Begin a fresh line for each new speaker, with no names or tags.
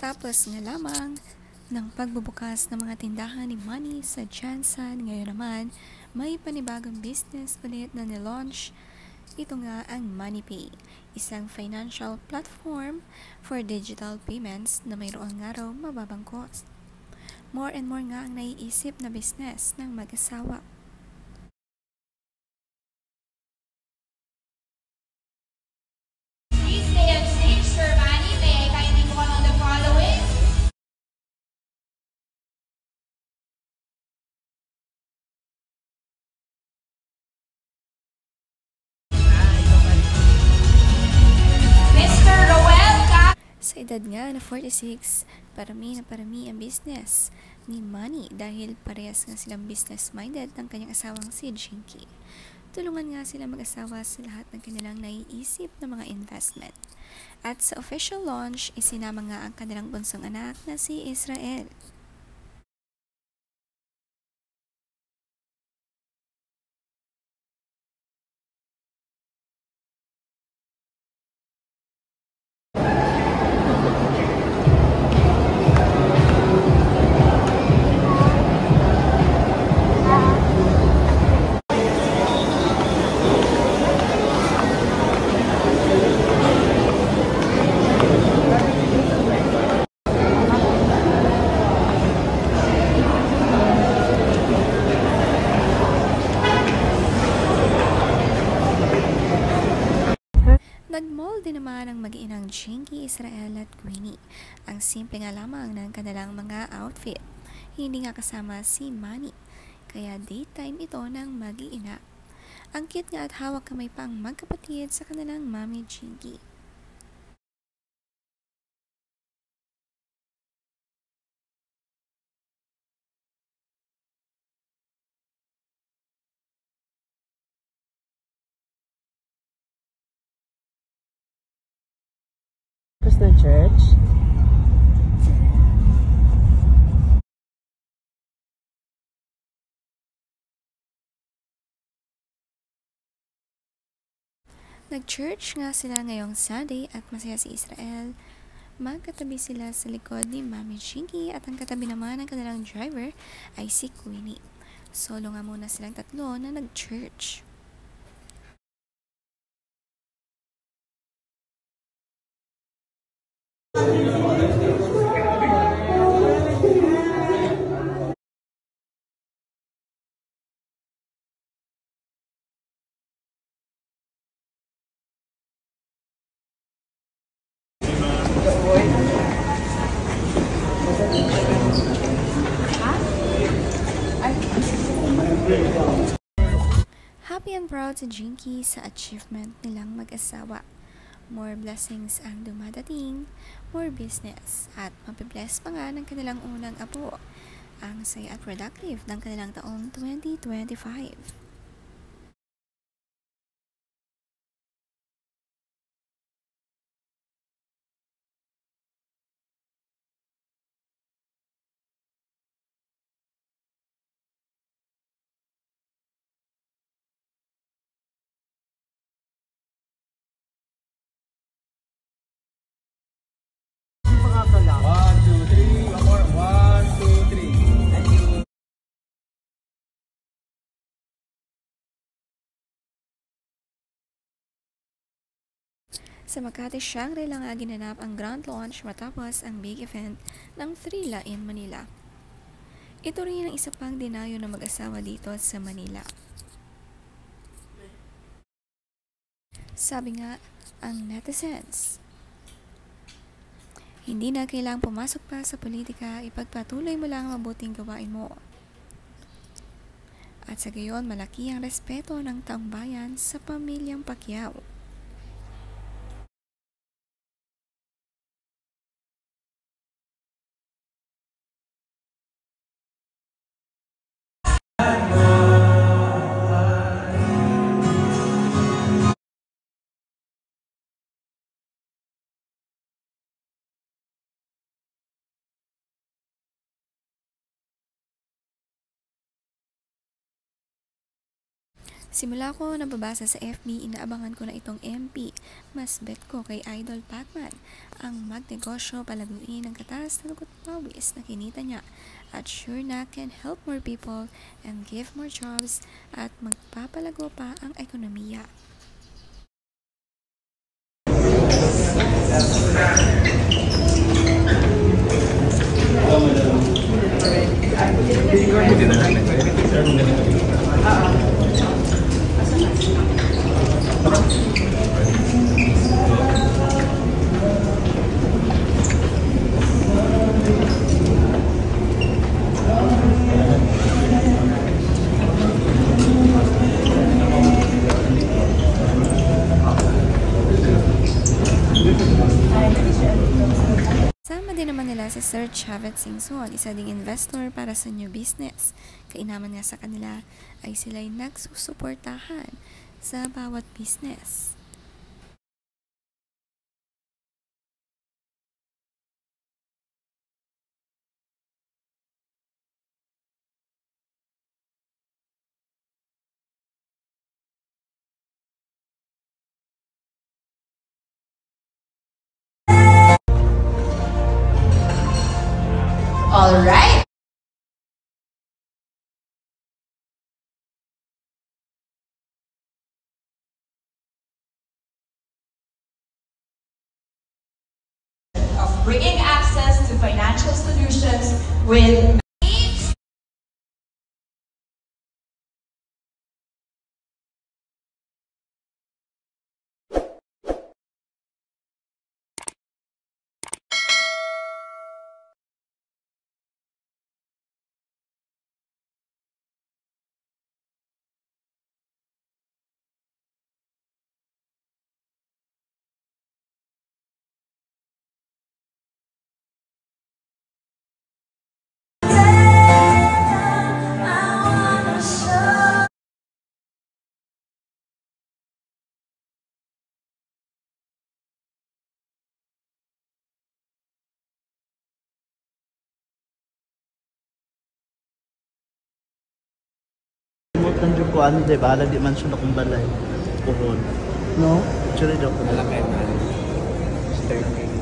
Pagkatapos nga lamang ng pagbubukas ng mga tindahan ni Manny sa Jansan, ngayon naman may panibagong business ulit na nilaunch. Ito nga ang MoneyPay, isang financial platform for digital payments na mayroong nga raw mababang cost. More and more nga ang naiisip na business ng mag-asawa.
Please stay on stage, Sir Manny. May I kindly call on the following? Mr. Roel Cap.
Sa edad nga na 46, parami ang business ni Manny dahil parehas nga silang business-minded ng kanyang asawang si Jinky. Tulungan nga sila mag-asawa sa lahat ng kanilang naiisip na mga investment. At sa official launch, isinama nga ang kanilang bunsong anak na si Israel. Nag-mall din naman ang mag-iinang Jinky, Israel at Queenie. Ang simple nga lamang ng kanilang mga outfit. Hindi nga kasama si Manny, kaya daytime ito ng mag-iina. Ang cute nga at hawak kamay pa ang magkapatid sa kanilang mami Jinky.
Tapos na church.
Nag-church nga sila ngayong Sunday at masaya si Israel. Magkatabi sila sa likod ni Mami Jinky at ang katabi naman ng kanilang driver ay si Queenie. Solo nga muna silang tatlo na nag-church. Happy and proud si Jinky sa achievement nilang mag-asawa. More blessings ang dumadating, more business, at mapibless pa nga ng kanilang unang apo. Ang saya at productive ng kanilang taong 2025.
One, two, three. One more. One, two, three. Thank you.
Sa Makati, Shangri-La nga ginanap ang grand launch matapos ang big event ng Thrilla in Manila. Ito rin ang isa pang dinayo ng mag-asawa dito sa Manila. Sabi nga ang netizens, hindi na kailangang pumasok pa sa politika, ipagpatuloy mo lang ang mabuting gawain mo. At sa gayon, malaki ang respeto ng taong bayan sa pamilyang Pacquiao. Simula ko nababasa sa FB, inaabangan ko na itong MP. Mas bet ko kay Idol Pacman ang magnegosyo, palaguin ang katas na lugot pawis na kinita niya. At sure na can help more people and give more jobs at magpapalago pa ang ekonomiya. Sama din naman nila si Sir Chavet Singson, isa ding investor para sa new business. Kainaman nga sa kanila ay sila'y nagsusuportahan sa bawat business.
All right. Of bringing access to financial solutions with
Mutan dyan po, ano di ba? Alam di man siya na kung balay. Puhon. No? Actually daw po.
Malaki na. Staircase.